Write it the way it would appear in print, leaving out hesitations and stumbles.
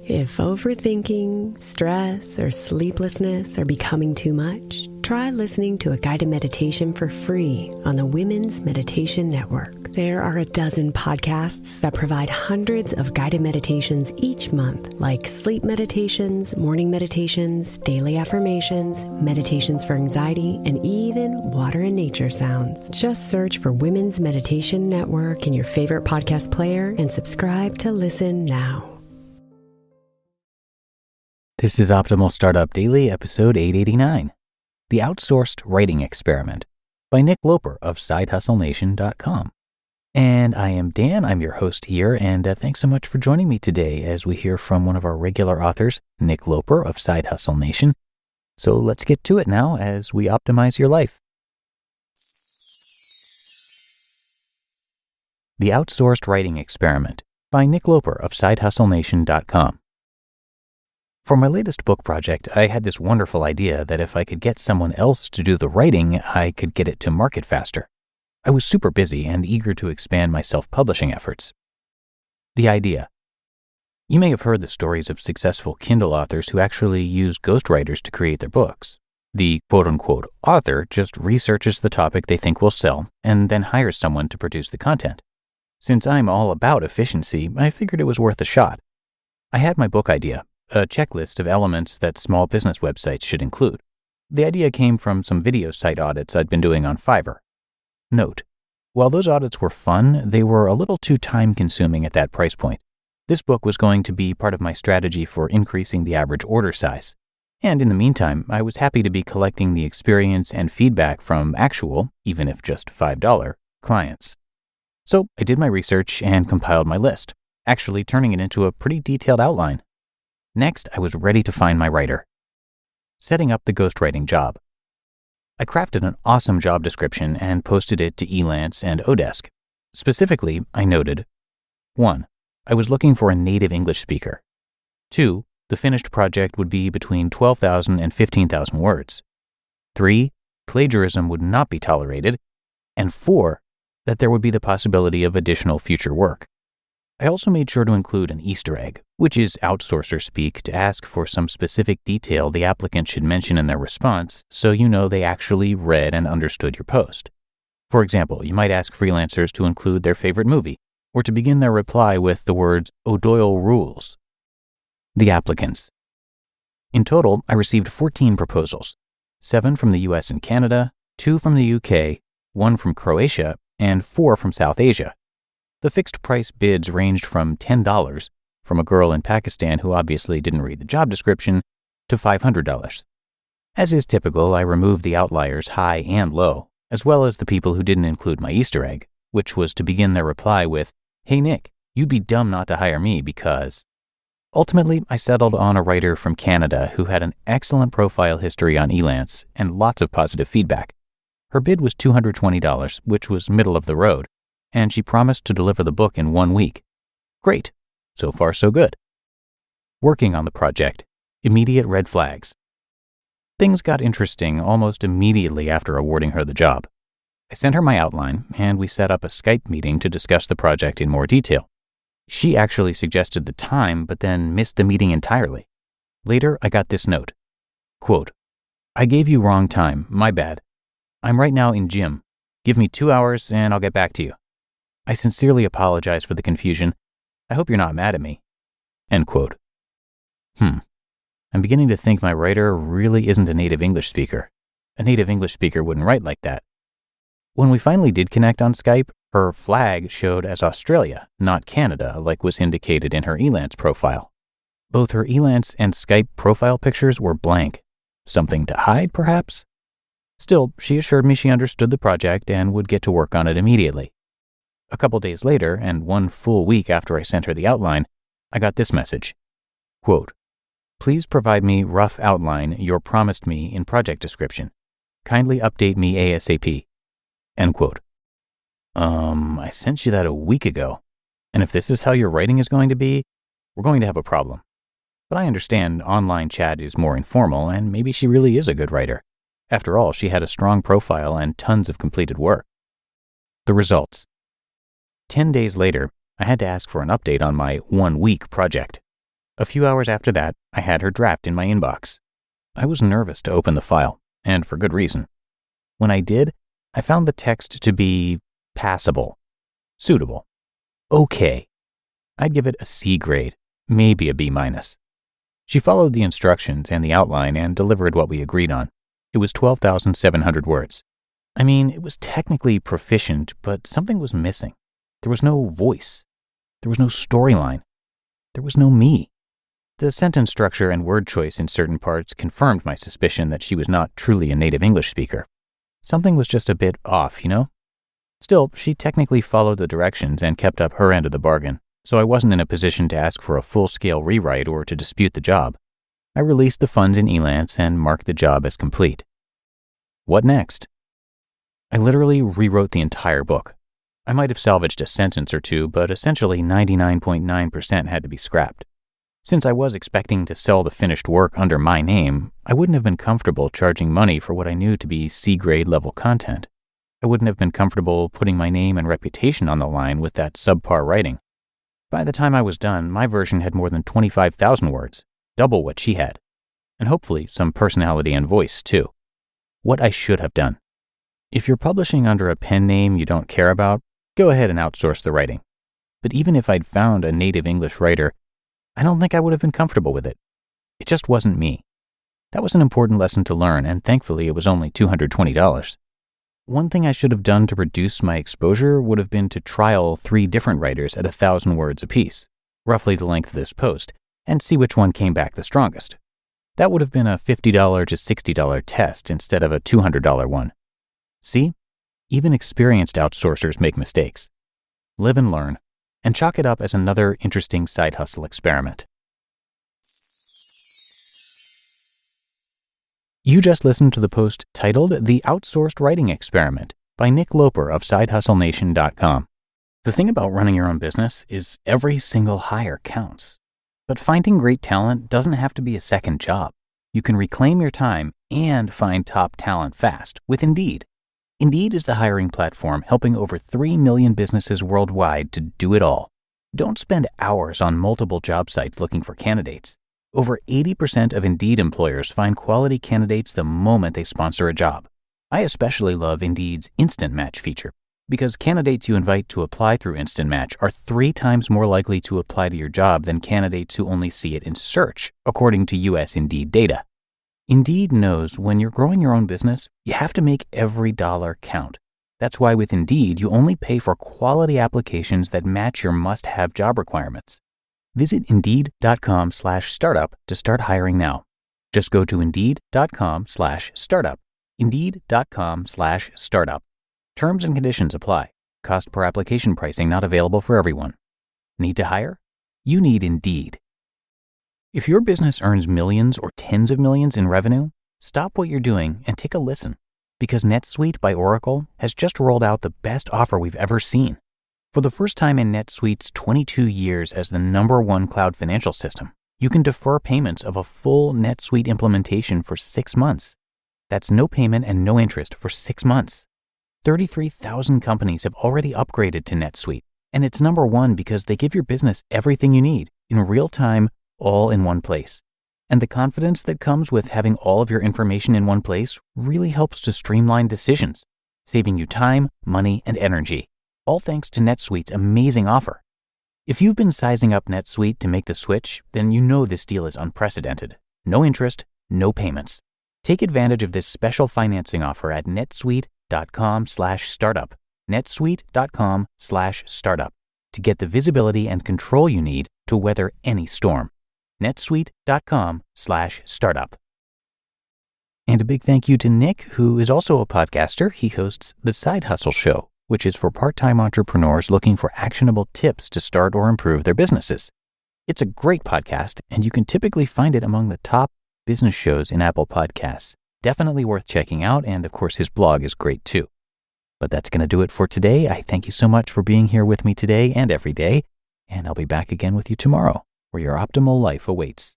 If overthinking, stress, or sleeplessness are becoming too much, try listening to a guided meditation for free on the Women's Meditation Network. There are a dozen podcasts that provide hundreds of guided meditations each month, like sleep meditations, morning meditations, daily affirmations, meditations for anxiety, and even water and nature sounds. Just search for Women's Meditation Network in your favorite podcast player and subscribe to listen now. This is Optimal Startup Daily, episode 889, The Outsourced Writing Experiment by Nick Loper of SideHustleNation.com. And I am Dan, I'm your host here, and thanks so much for joining me today as we hear from one of our regular authors, Nick Loper of Side Hustle Nation. So let's get to it now as we optimize your life. The Outsourced Writing Experiment by Nick Loper of SideHustleNation.com. For my latest book project, I had this wonderful idea that if I could get someone else to do the writing, I could get it to market faster. I was super busy and eager to expand my self-publishing efforts. The idea. You may have heard the stories of successful Kindle authors who actually use ghostwriters to create their books. The quote-unquote author just researches the topic they think will sell and then hires someone to produce the content. Since I'm all about efficiency, I figured it was worth a shot. I had my book idea, a checklist of elements that small business websites should include. The idea came from some video site audits I'd been doing on Fiverr. Note, while those audits were fun, they were a little too time-consuming at that price point. This book was going to be part of my strategy for increasing the average order size. And in the meantime, I was happy to be collecting the experience and feedback from actual, even if just $5, clients. So I did my research and compiled my list, actually turning it into a pretty detailed outline. Next, I was ready to find my writer. Setting up the ghostwriting job. I crafted an awesome job description and posted it to Elance and Odesk. Specifically, I noted, 1. I was looking for a native English speaker. 2. The finished project would be between 12,000 and 15,000 words. 3. Plagiarism would not be tolerated. And 4. That there would be the possibility of additional future work. I also made sure to include an Easter egg, which is outsourcer speak to ask for some specific detail the applicant should mention in their response so you know they actually read and understood your post. For example, you might ask freelancers to include their favorite movie, or to begin their reply with the words O'Doyle rules. The applicants. In total, I received 14 proposals, 7 from the US and Canada, 2 from the UK, 1 from Croatia, and 4 from South Asia. The fixed price bids ranged from $10, from a girl in Pakistan who obviously didn't read the job description, to $500. As is typical, I removed the outliers high and low, as well as the people who didn't include my Easter egg, which was to begin their reply with, "Hey Nick, you'd be dumb not to hire me because..." Ultimately, I settled on a writer from Canada who had an excellent profile history on Elance and lots of positive feedback. Her bid was $220, which was middle of the road, and she promised to deliver the book in 1 week. Great. So far, so good. Working on the project. Immediate red flags. Things got interesting almost immediately after awarding her the job. I sent her my outline, and we set up a Skype meeting to discuss the project in more detail. She actually suggested the time, but then missed the meeting entirely. Later, I got this note. Quote, "I gave you wrong time, my bad. I'm right now in gym. Give me 2 hours and I'll get back to you. I sincerely apologize for the confusion. I hope you're not mad at me." End quote. I'm beginning to think my writer really isn't a native English speaker. A native English speaker wouldn't write like that. When we finally did connect on Skype, her flag showed as Australia, not Canada, like was indicated in her Elance profile. Both her Elance and Skype profile pictures were blank. Something to hide, perhaps? Still, she assured me she understood the project and would get to work on it immediately. A couple days later, and 1 full week after I sent her the outline, I got this message. Quote, "Please provide me rough outline you're promised me in project description. Kindly update me ASAP." End quote. I sent you that a week ago. And if this is how your writing is going to be, we're going to have a problem. But I understand online chat is more informal, and maybe she really is a good writer. After all, she had a strong profile and tons of completed work. The results. 10 days later, I had to ask for an update on my 1-week project. A few hours after that, I had her draft in my inbox. I was nervous to open the file, and for good reason. When I did, I found the text to be passable, suitable, okay. I'd give it a C grade, maybe a B-. She followed the instructions and the outline and delivered what we agreed on. It was 12,700 words. I mean, it was technically proficient, but something was missing. There was no voice. There was no storyline. There was no me. The sentence structure and word choice in certain parts confirmed my suspicion that she was not truly a native English speaker. Something was just a bit off, you know? Still, she technically followed the directions and kept up her end of the bargain, so I wasn't in a position to ask for a full-scale rewrite or to dispute the job. I released the funds in Elance and marked the job as complete. What next? I literally rewrote the entire book. I might have salvaged a sentence or two, but essentially 99.9% had to be scrapped. Since I was expecting to sell the finished work under my name, I wouldn't have been comfortable charging money for what I knew to be C-grade level content. I wouldn't have been comfortable putting my name and reputation on the line with that subpar writing. By the time I was done, my version had more than 25,000 words, double what she had, and hopefully some personality and voice too. What I should have done. If you're publishing under a pen name you don't care about, go ahead and outsource the writing. But even if I'd found a native English writer, I don't think I would have been comfortable with it. It just wasn't me. That was an important lesson to learn, and thankfully it was only $220. One thing I should have done to reduce my exposure would have been to trial 3 different writers at 1,000 words apiece, roughly the length of this post, and see which one came back the strongest. That would have been a $50 to $60 test instead of a $200 one. See? Even experienced outsourcers make mistakes. Live and learn, and chalk it up as another interesting side hustle experiment. You just listened to the post titled The Outsourced Writing Experiment by Nick Loper of SideHustleNation.com. The thing about running your own business is every single hire counts. But finding great talent doesn't have to be a second job. You can reclaim your time and find top talent fast with Indeed. Indeed is the hiring platform helping over 3 million businesses worldwide to do it all. Don't spend hours on multiple job sites looking for candidates. Over 80% of Indeed employers find quality candidates the moment they sponsor a job. I especially love Indeed's Instant Match feature because candidates you invite to apply through Instant Match are 3 times more likely to apply to your job than candidates who only see it in search, according to US Indeed data. Indeed knows when you're growing your own business, you have to make every dollar count. That's why with Indeed, you only pay for quality applications that match your must-have job requirements. Visit Indeed.com/startup to start hiring now. Just go to Indeed.com/startup. Indeed.com/startup. Terms and conditions apply. Cost per application pricing not available for everyone. Need to hire? You need Indeed. If your business earns millions or tens of millions in revenue, stop what you're doing and take a listen, because NetSuite by Oracle has just rolled out the best offer we've ever seen. For the first time in NetSuite's 22 years as the #1 cloud financial system, you can defer payments of a full NetSuite implementation for 6 months. That's no payment and no interest for 6 months. 33,000 companies have already upgraded to NetSuite, and it's #1 because they give your business everything you need in real time, all in one place. And the confidence that comes with having all of your information in one place really helps to streamline decisions, saving you time, money, and energy, all thanks to NetSuite's amazing offer. If you've been sizing up NetSuite to make the switch, then you know this deal is unprecedented. No interest, no payments. Take advantage of this special financing offer at netsuite.com/startup. netsuite.com/startup to get the visibility and control you need to weather any storm. netsuite.com/startup. And a big thank you to Nick, who is also a podcaster. He hosts The Side Hustle Show, which is for part-time entrepreneurs looking for actionable tips to start or improve their businesses. It's a great podcast, and you can typically find it among the top business shows in Apple Podcasts. Definitely worth checking out, and of course his blog is great too. But that's going to do it for today. I thank you so much for being here with me today and every day, and I'll be back again with you tomorrow, where your optimal life awaits.